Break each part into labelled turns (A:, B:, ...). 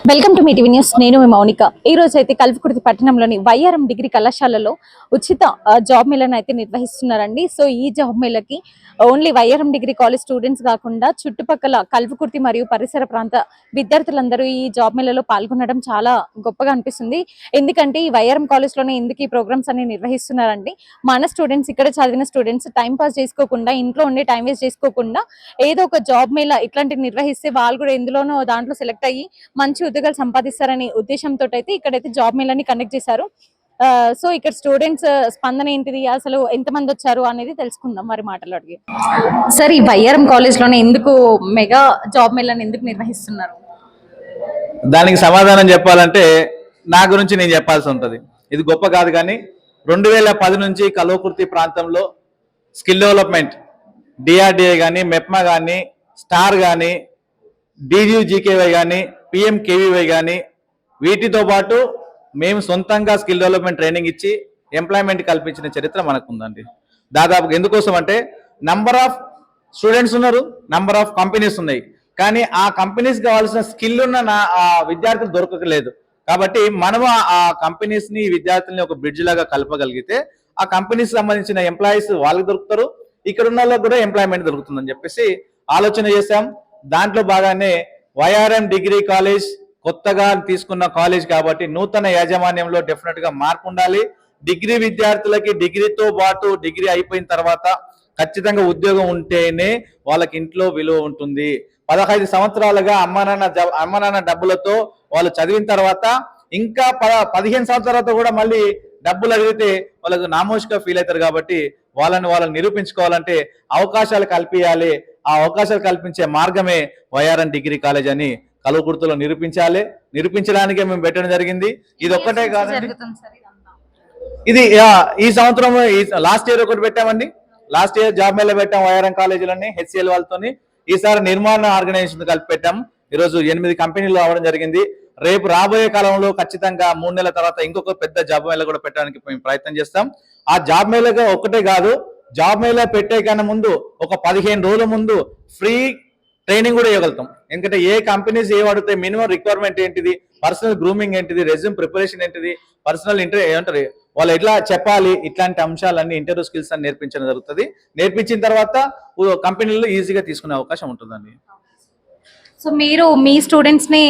A: Welcome to me TV news. నేను మీ మౌనిక. ఈ రోజు అయితే కల్వకుర్తి పట్టణంలోని వైఆర్ఎం డిగ్రీ కళాశాలలో ఉచిత జాబ్ మేళను అయితే నిర్వహిస్తున్నారండి. సో ఈ జాబ్ మేళకి only YRM degree college students కాకుండా చుట్టుపక్కల కల్వకుర్తి మరియు పరిసర ప్రాంత విద్యార్థులందరూ ఈ జాబ్ మేళలో పాల్గొనడం చాలా గొప్పగా అనిపిస్తుంది. ఎందుకంటే ఈ వైఆర్ఎం కాలేజ్ లోనే ఎందుకు ఈ ప్రోగ్రామ్స్ అన్ని నిర్వహిస్తున్నారండి. మన స్టూడెంట్స్ ఇక్కడ చదివిన స్టూడెంట్స్ టైం పాస్ చేసుకోకుండా, ఇంట్లో ఉండే టైం వేస్ట్ చేసుకోకుండా ఏదో ఒక జాబ్ మేళ ఇట్లాంటివి నిర్వహిస్తే వాళ్ళు కూడా ఎందులోనో దాంట్లో సెలెక్ట్ అయ్యి మంచి ఉద్యోగాలు సంపాదిస్తారనే ఉద్దేశంతో అయితే ఇక్కడైతే జాబ్ మేళాని కండక్ట్ చేశారు. సో ఇక్కడ స్టూడెంట్స్ స్పందన ఏంటిది, అసలు ఎంతమంది వచ్చారు అనేది తెలుసుకుందాం వారి మాటలు అడిగి. సార్, ఈ వైఆర్ఎం కాలేజ్ లోనే ఎందుకు మెగా జాబ్ మేళాని ఎందుకు నిర్వహిస్తున్నారు?
B: దానికి సమాధానం చెప్పాలంటే నా గురించి నేను చెప్పాల్సి ఉంటుంది. ఇది గొప్ప కాదు, కానీ 2010 నుంచి కల్వకుర్తి ప్రాంతంలో స్కిల్ డెవలప్మెంట్ డిఆర్డిఏ కానీ, మెప్మా కానీ, స్టార్ కానీ, డీజీకేవై కానీ, పిఎంకేవీవై కానీ, వీటితో పాటు మేము సొంతంగా స్కిల్ డెవలప్మెంట్ ట్రైనింగ్ ఇచ్చి ఎంప్లాయ్మెంట్ కల్పించిన చరిత్ర మనకు ఉందండి. దాదాపుగా ఎందుకోసం అంటే నంబర్ ఆఫ్ స్టూడెంట్స్ ఉన్నారు, నంబర్ ఆఫ్ కంపెనీస్ ఉన్నాయి, కానీ ఆ కంపెనీస్ కావాల్సిన స్కిల్ ఉన్న విద్యార్థులు దొరకలేదు. కాబట్టి మనము ఆ కంపెనీస్ ని విద్యార్థుల్ని ఒక బ్రిడ్జ్ లాగా కలపగలిగితే ఆ కంపెనీస్ సంబంధించిన ఎంప్లాయీస్ వాళ్ళకి దొరుకుతారు, ఇక్కడ ఉన్న వాళ్ళకి కూడా ఎంప్లాయ్మెంట్ దొరుకుతుందని చెప్పేసి ఆలోచన చేశాం. దాంట్లో భాగానే వైఆర్ఎం డిగ్రీ కాలేజ్ కొత్తగా తీసుకున్న కాలేజ్ కాబట్టి నూతన యాజమాన్యంలో డెఫినెట్ గా మార్పు ఉండాలి. డిగ్రీ విద్యార్థులకి డిగ్రీతో పాటు డిగ్రీ అయిపోయిన తర్వాత ఖచ్చితంగా ఉద్యోగం ఉంటేనే వాళ్ళకి ఇంట్లో విలువ ఉంటుంది. 15 సంవత్సరాలుగా అమ్మ నాన్న డబ్బులతో వాళ్ళు చదివిన తర్వాత ఇంకా 15 సంవత్సరాలతో కూడా మళ్ళీ డబ్బులు అడిగితే వాళ్ళకు నామోషిగా ఫీల్ అవుతారు. కాబట్టి వాళ్ళని నిరూపించుకోవాలంటే అవకాశాలు కల్పించాలి. ఆ అవకాశాలు కల్పించే మార్గమే వైఆర్ఎం డిగ్రీ కాలేజ్ అని కల్వకుర్తిలో నిరూపించడానికే మేము పెట్టడం జరిగింది. ఇది ఒక్కటే కాదండి, ఇది ఈ సంవత్సరం లాస్ట్ ఇయర్ ఒకటి పెట్టామండి. లాస్ట్ ఇయర్ జాబ్ మేళ పెట్టాం వైఆర్ఎం కాలేజీలని హెచ్సిఎల్ వాళ్ళతోని. ఈసారి నిర్మాణ ఆర్గనైజేషన్ కలిపి పెట్టాం. ఈరోజు 8 కంపెనీలు రావడం జరిగింది. రేపు రాబోయే కాలంలో ఖచ్చితంగా 3 నెలల తర్వాత ఇంకొక పెద్ద జాబ్ మేళ కూడా పెట్టడానికి మేము ప్రయత్నం చేస్తాం. ఆ జాబ్ మేళగా ఒక్కటే కాదు, జాబ్ మేళ పెట్టే కన్నా ముందు ఒక 15 రోజుల ముందు ఫ్రీ ట్రైనింగ్ కూడా ఇవ్వగలుగుతాం. ఎందుకంటే ఏ కంపెనీస్ ఏం అడుగుతాయి, మినిమం రిక్వైర్మెంట్ ఏంటిది, పర్సనల్ గ్రూమింగ్ ఏంటిది, రెజ్యూమ్ ప్రిపరేషన్ ఏంటిది, పర్సనల్ ఏమంటారు వాళ్ళు ఎట్లా చెప్పాలి, ఇట్లాంటి అంశాలన్నీ ఇంటర్వ్యూ స్కిల్స్ అని నేర్పించడం జరుగుతుంది. నేర్పించిన తర్వాత కంపెనీలో ఈజీగా తీసుకునే అవకాశం ఉంటుందండి.
A: సో మీరు మీ స్టూడెంట్స్ ని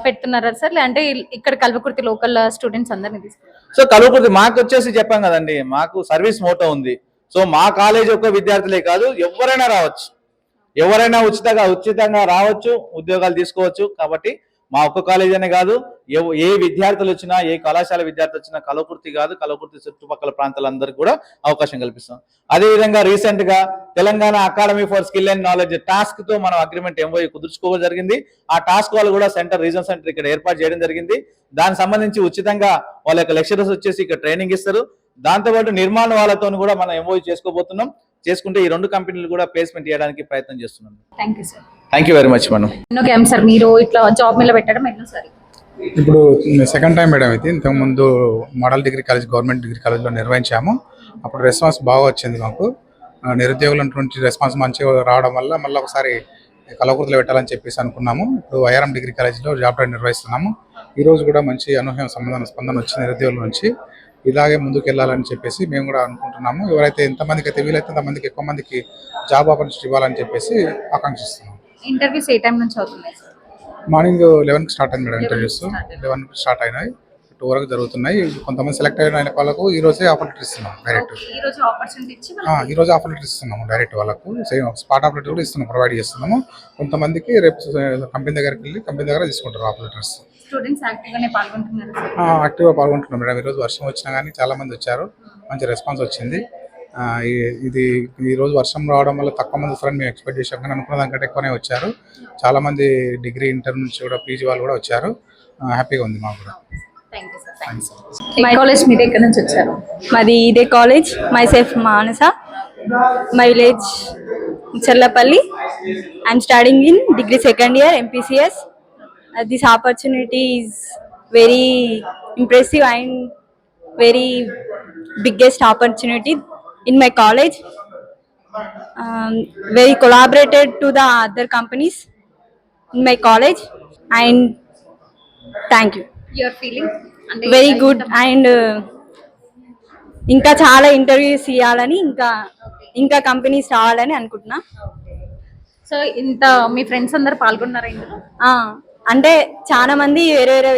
A: పెడుతున్నారా సార్, అంటే ఇక్కడ కల్వకుర్తి లోకల్ స్టూడెంట్స్ అందరినీ తీసుకున్నారు?
B: సో కల్వకుర్తి మాకు వచ్చేసి చెప్పాం కదండి, మాకు సర్వీస్ మోటో ఉంది. సో మా కాలేజ్ ఒక విద్యార్థులే కాదు, ఎవరైనా రావచ్చు, ఎవరైనా ఉచితంగా రావచ్చు, ఉద్యోగాలు తీసుకోవచ్చు. కాబట్టి మా ఒక్క కాలేజ్ అనే కాదు, ఏ విద్యార్థులు వచ్చినా, ఏ కళాశాల విద్యార్థులు వచ్చినా కల్వకుర్తి కాదు, కల్వకుర్తి చుట్టుపక్కల ప్రాంతాలందరికీ కూడా అవకాశం కల్పిస్తాం. అదేవిధంగా రీసెంట్ గా Telangana academy for skill and knowledge task తో మనం అగ్రిమెంట్ ఎంఓయూ కుదుర్చుకోవడం జరిగింది. ఆ టాస్క్ వాళ్ళు కూడా రీజనల్ సెంటర్ ఇక్కడ ఏర్పాటు చేయడం జరిగింది. దానికి సంబంధించి ఉచితంగా వాళ్ళ యొక్క లెక్చరర్స్ వచ్చేసి ఇక్కడ ట్రైనింగ్ ఇస్తారు. దాంతోపాటు నిర్మాణ వాళ్ళతో కూడా మనం ఎంఓయూ చేసుకోబోతున్నాం. చేసుకుంటే ఈ 2 కంపెనీలు కూడా ప్లేస్మెంట్ చేయడానికి ప్రయత్నం చేస్తున్నాం. Thank you very much madam.
A: Sir, మీరు ఇట్లా జాబ్ మేళ పెట్టడం ఎన్నోసారి?
C: ఇప్పుడు సెకండ్ టైం మేడం ఇది. ఇంతకుముందు model degree college, government degree కాలేజ్లో నిర్వహించాము. అప్పుడు రెస్పాన్స్ బాగా వచ్చింది మాకు. నిరుద్యోగులటువంటి రెస్పాన్స్ మంచిగా రావడం వల్ల మళ్ళీ ఒకసారి కల్వకుర్తిలో పెట్టాలని చెప్పేసి అనుకున్నాము. ఇప్పుడు వైఆర్ఎం డిగ్రీ కాలేజ్లో జాబ్ ట్రైన్ నిర్వహిస్తున్నాము. ఈరోజు కూడా మంచి అనూహ్య స్పందన వచ్చింది నిరుద్యోగుల నుంచి. ఇలాగే ముందుకు వెళ్ళాలని చెప్పేసి మేము కూడా అనుకుంటున్నాము. ఎవరైతే ఎంతమందికి అయితే వీలైతే అంతమందికి ఎక్కువ మందికి జాబ్ ఆపర్చునిటీ ఇవ్వాలని చెప్పేసి ఆకాంక్షిస్తున్నాం.
A: ఇంటర్వ్యూస్ ఏ టైం నుంచి అవుతున్నాయి?
C: మార్నింగ్ 11కి స్టార్ట్ అయింది మేడం. ఇంటర్వ్యూస్ 11కి స్టార్ట్ అయినాయి, 2 వరకు జరుగుతున్నాయి. కొంతమంది సెలెక్ట్ అయిన వాళ్ళకు ఈ రోజే ఆఫర్ లెటర్ ఇస్తున్నాం డైరెక్ట్. ఈ రోజు ఆఫర్ లెటర్ ఇస్తున్నాము డైరెక్ట్ వాళ్ళకు. సేమ్ స్పాట్ ఆఫర్ లెటర్ కూడా ఇస్తున్నాం, ప్రొవైడ్ చేస్తున్నాము. కొంతమందికి రేపు కంపెనీ దగ్గరికి వెళ్ళి కంపెనీ దగ్గర తీసుకుంటారు ఆఫర్ లెటర్స్. యాక్టివ్గా పాల్గొంటున్నాం మేడం. ఈరోజు వర్షం వచ్చినా కానీ చాలా మంది వచ్చారు, మంచి రెస్పాన్స్ వచ్చింది. ఇది ఈరోజు వర్షం రావడం వల్ల తక్కువ మంది వస్తారని మేము ఎక్స్పెక్ట్ చేసాం, కానీ అనుకున్న దానికంటే ఎక్కువనే వచ్చారు. చాలా మంది డిగ్రీ, ఇంటర్ నుంచి కూడా పీజీ వాళ్ళు కూడా వచ్చారు. హ్యాపీగా ఉంది మాకు కూడా.
D: మాది ఇదే college. Myself Manasa, my village Charlapalli. I'm studying in degree second year MPCS. This opportunity is very impressive and very biggest opportunity in my college. Very collaborated to the other companies in my college, and thank you.
A: Your feeling అంటే
D: very good. And ఇంకా చాలా interviews ఇవ్వాలని, ఇంకా companies రావాలని అనుకుంటున్నా.
A: So ఇంత మీ friends అందరు పాల్గొన్నారా ఇందులో?
D: ఆ, అంటే చాలా మంది వేరే వేరే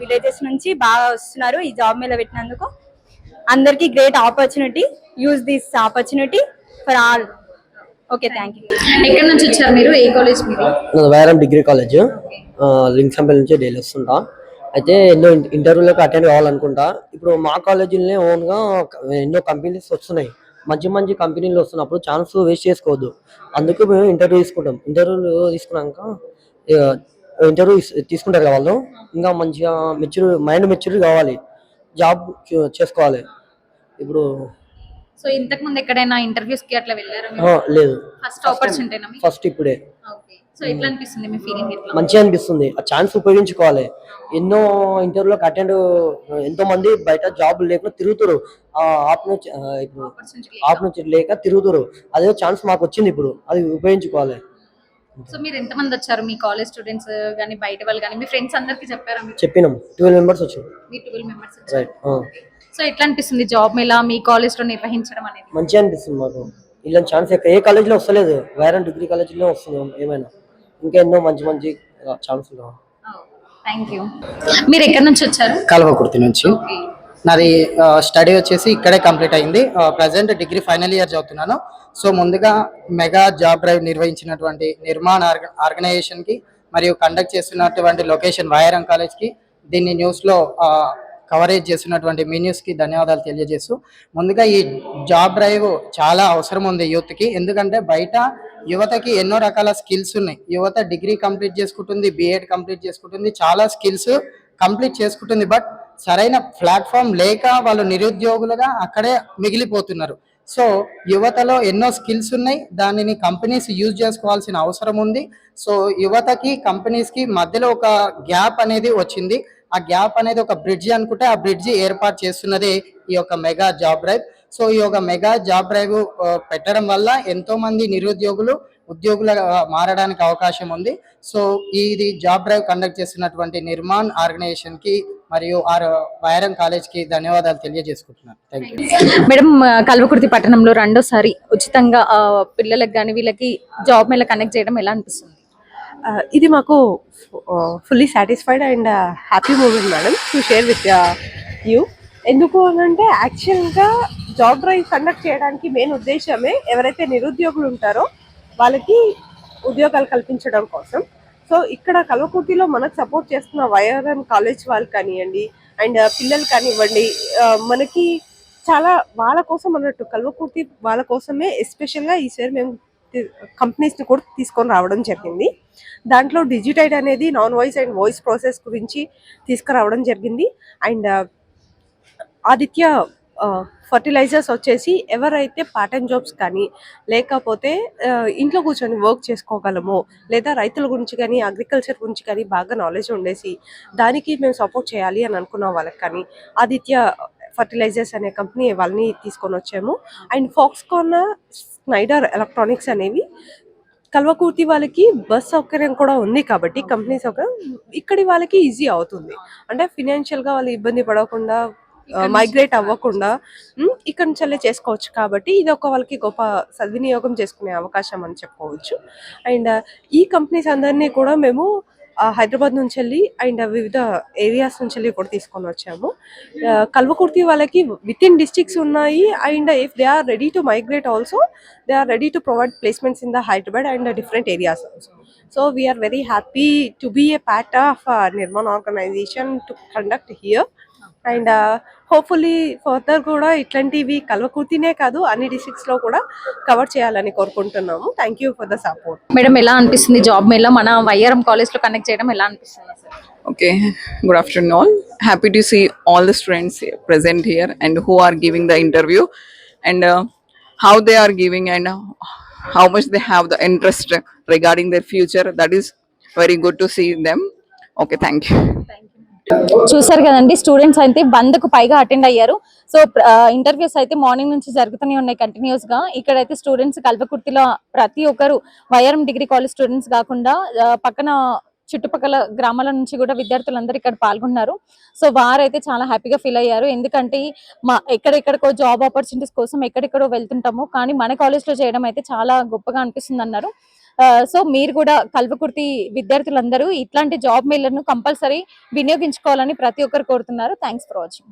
D: విలేజెస్ నుంచి బాగా వస్తున్నారు ఈ జాబ్ మీద పెట్టినందుకు. అందరికీ great opportunity. Use this opportunity for all. Okay, thank you.
A: ఎక్కడి నుంచి వచ్చారు మీరు? ఏ కాలేజ్ మీరు?
E: వైరం డిగ్రీ కాలేజ్ లింక్సంపల్లి నుంచి డైలీ వస్తుంటా. అయితే ఎన్నో ఇంటర్వ్యూలకు అటెండ్ కావాలనుకుంటా. ఇప్పుడు మా కాలేజీలోనే ఓన్గా ఎన్నో కంపెనీస్ వస్తున్నాయి, మంచి మంచి కంపెనీలు వస్తున్నప్పుడు ఛాన్స్ వేస్ట్ చేసుకోవద్దు. అందుకు మేము ఇంటర్వ్యూ తీసుకుంటాం. ఇంటర్వ్యూలు తీసుకున్నాక ఇంటర్వ్యూ తీసుకుంటారు కదా వాళ్ళు, ఇంకా మంచిగా మైండ్ మెచ్యూరిటీ కావాలి, జాబ్ చేసుకోవాలి. ఇప్పుడు
A: సో ఇంతకు ముందు ఎక్కడైనా ఇంటర్వ్యూస్ కి అట్లా వెళ్ళారా?
E: లేదు,
A: ఫస్ట్ ఆపర్చునిటీనా మీకు?
E: ఫస్ట్ ఇప్పుడే.
A: ఓకే. సో ఎట్లా అనిపిస్తుంది మీ ఫీలింగ్? ఎట్లా?
E: మంచిగా అనిపిస్తుంది. ఆ ఛాన్స్ ఉపయోగించుకోవాలి. ఎన్నో ఇంటర్వ్యూలకు అటెండ్, ఎంతో మంది బయట జాబ్ లేకుండా తిరుగుతారు, ఆపర్చునిటీ లేక తిరుగుతారు. అదే ఛాన్స్ మాకు వచ్చింది, ఇప్పుడు అది ఉపయోగించుకోవాలి.
A: సో మీరు ఎంత మంది వచ్చారు? మీ కాలేజ్ స్టూడెంట్స్ గానీ బయట వాళ్ళు గానీ మీ ఫ్రెండ్స్ అందరికి చెప్పారా?
E: చెప్పినాం, 12 మెంబర్స్ వచ్చారు.
A: మీ 12 మెంబర్స్ వచ్చారు.
E: రైట్.
A: సో ఎట్లా అనిపిస్తుంది జాబ్ మేళా మీ కాలేజ్ లో నిర్వహించడం అనేది?
E: మంచిగా అనిపిస్తుంది మాకు. ఇలాంటి ఛాన్స్ ఏ కాలేజీలో వస్తలేదు, వైరం డిగ్రీ కాలేజీలో వస్తుంది. ఏమైనా ఇంకా ఎన్నో మంచి మంచి ఛాన్సులు.
A: Thank you. మీరు ఎక్కడి నుంచి వచ్చారు?
F: కల్వకుర్తి నుంచి. నాది స్టడీ వచ్చేసి ఇక్కడే కంప్లీట్ అయింది. ప్రజెంట్ డిగ్రీ ఫైనల్ ఇయర్ చదువుతున్నాను. సో ముందుగా మెగా జాబ్ డ్రైవ్ నిర్వహించినటువంటి నిర్మాణ్ ఆర్గనైజేషన్కి మరియు కండక్ట్ చేస్తున్నటువంటి లొకేషన్ వైరం కాలేజ్కి, దీన్ని న్యూస్లో కవరేజ్ చేస్తున్నటువంటి మీ న్యూస్కి ధన్యవాదాలు తెలియజేస్తూ, ముందుగా ఈ జాబ్ డ్రైవ్ చాలా అవసరం ఉంది యూత్కి. ఎందుకంటే బయట యువతకి ఎన్నో రకాల స్కిల్స్ ఉన్నాయి. యువత డిగ్రీ కంప్లీట్ చేసుకుంటుంది, బిఎడ్ కంప్లీట్ చేసుకుంటుంది, చాలా స్కిల్స్ కంప్లీట్ చేసుకుంటుంది. బట్ సరైన ప్లాట్ఫామ్ లేక వాళ్ళు నిరుద్యోగులుగా అక్కడే మిగిలిపోతున్నారు. సో యువతలో ఎన్నో స్కిల్స్ ఉన్నాయి, దానిని కంపెనీస్ యూజ్ చేసుకోవాల్సిన అవసరం ఉంది. సో యువతకి కంపెనీస్కి మధ్యలో ఒక గ్యాప్ అనేది వచ్చింది. ఆ గ్యాప్ అనేది ఒక బ్రిడ్జ్ అనుకుంటే, ఆ బ్రిడ్జ్ ఏర్పాటు చేస్తున్నది ఈ యొక్క మెగా జాబ్ డ్రైవ్. సో ఈ యొక్క మెగా జాబ్ డ్రైవ్ పెట్టడం వల్ల ఎంతో మంది నిరుద్యోగులు ఉద్యోగులుగా మారడానికి అవకాశం ఉంది. సో ఇది జాబ్ డ్రైవ్ కండక్ట్ చేస్తున్నటువంటి నిర్మాణ్ ఆర్గనైజేషన్ కి మరియు వైరం కాలేజ్ కి ధన్యవాదాలు తెలియజేసుకుంటున్నాను. Thank you.
A: మేడం, కల్వకుర్తి పట్టణంలో రెండోసారి ఉచితంగా పిల్లలకు కానీ వీళ్ళకి జాబ్ మేళా కనెక్ట్ చేయడం ఎలా అనిపిస్తుంది?
G: ఇది మాకు fully satisfied and happy moment madam to share with you. ఎందుకు అనంటే యాక్చువల్గా జాబ్ డ్రైవ్ కండక్ట్ చేయడానికి మెయిన్ ఉద్దేశమే ఎవరైతే నిరుద్యోగులు ఉంటారో వాళ్ళకి ఉద్యోగాలు కల్పించడం కోసం. సో ఇక్కడ కల్వకుర్తిలో మనకు సపోర్ట్ చేస్తున్న వైఆర్ఎం కాలేజ్ వాళ్ళు కానివ్వండి అండ్ పిల్లలు కానివ్వండి, మనకి చాలా వాళ్ళ కోసం అన్నట్టు కల్వకుర్తి వాళ్ళ కోసమే ఎస్పెషల్గా ఈసారి మేము కంపెనీస్ని కూడా తీసుకొని రావడం జరిగింది. దాంట్లో డిజిటైడ్ అనేది non voice and voice process గురించి తీసుకురావడం జరిగింది. అండ్ ఆదిత్య ఫర్టిలైజర్స్ వచ్చేసి ఎవరైతే పార్ట్ టైం జాబ్స్ కానీ లేకపోతే ఇంట్లో కూర్చొని వర్క్ చేసుకోగలమో, లేదా రైతుల గురించి కానీ అగ్రికల్చర్ గురించి కానీ బాగా నాలెడ్జ్ ఉండేసి దానికి మేము సపోర్ట్ చేయాలి అని అనుకున్న వాళ్ళకి కానీ ఆదిత్య ఫర్టిలైజర్స్ అనే కంపెనీ వాళ్ళని తీసుకొని వచ్చాము. అండ్ ఫాక్స్కాన్, స్నైడర్ ఎలక్ట్రానిక్స్ అనేవి కల్వకుర్తి వాళ్ళకి బస్ సౌకర్యం కూడా ఉంది కాబట్టి కంపెనీ సౌకర్యం ఇక్కడి వాళ్ళకి ఈజీ అవుతుంది. అంటే ఫినాన్షియల్గా వాళ్ళు ఇబ్బంది పడకుండా, మైగ్రేట్ అవ్వకుండా ఇక్కడ నుంచి చేసుకోవచ్చు. కాబట్టి ఇది ఒక వాళ్ళకి గొప్ప సద్వినియోగం చేసుకునే అవకాశం అని చెప్పుకోవచ్చు. అండ్ ఈ కంపెనీస్ అందరినీ కూడా మేము హైదరాబాద్ నుంచి వెళ్ళి అండ్ వివిధ ఏరియాస్ నుంచి వెళ్ళి కూడా తీసుకొని వచ్చాము. కల్వకుర్తి వాళ్ళకి విత్ ఇన్ డిస్ట్రిక్ట్స్ ఉన్నాయి. And if they are ready to migrate also, they are ready to provide placements in the Hyderabad and different areas also. So we are very happy to be a part of Nirman organization to conduct here. And hopefully further కూడా ఇట్లాంటివి కల్వకుర్తినే కాదు అన్ని districts లో కూడా cover చేయాలని కోరుకుంటున్నాము. Thank you for the support.
A: Madam, ఎలా అనిపిస్తుంది జాబ్ మేళా మన వైఆర్ఎం కాలేజ్ లో కనెక్ట్ చేయడం ఎలా అనిపిస్తుంది sir?
H: Okay, good afternoon all. Happy to see all the students present here and who are giving the interview and how they are giving and how much they have the interest regarding their future. That is very good to see them. Okay, thank you.
A: చూసారు కదండి, students అయితే 100కు పైగా attend అయ్యారు. So interviews అయితే morning నుంచి జరుగుతూనే ఉన్నాయి continuous గా. ఇక్కడైతే స్టూడెంట్స్ కల్వకుర్తిలో ప్రతి ఒక్కరు వైఆర్ఎం డిగ్రీ కాలేజ్ స్టూడెంట్స్ కాకుండా పక్కన చుట్టుపక్కల గ్రామాల నుంచి కూడా విద్యార్థులందరూ ఇక్కడ పాల్గొన్నారు. సో వారైతే చాలా హ్యాపీగా ఫీల్ అయ్యారు. ఎందుకంటే ఎక్కడెక్కడికో జాబ్ ఆపర్చునిటీస్ కోసం ఎక్కడెక్కడో వెళ్తుంటాము, కానీ మన కాలేజ్ లో చేయడం అయితే చాలా గొప్పగా అనిపిస్తుంది అన్నారు. సో మీరు కూడా కల్వకుర్తి విద్యార్థులందరూ ఇట్లాంటి జాబ్ మేళను కంపల్సరీ వినియోగించుకోవాలని ప్రతి ఒక్కరు కోరుతున్నారు. Thanks for watching.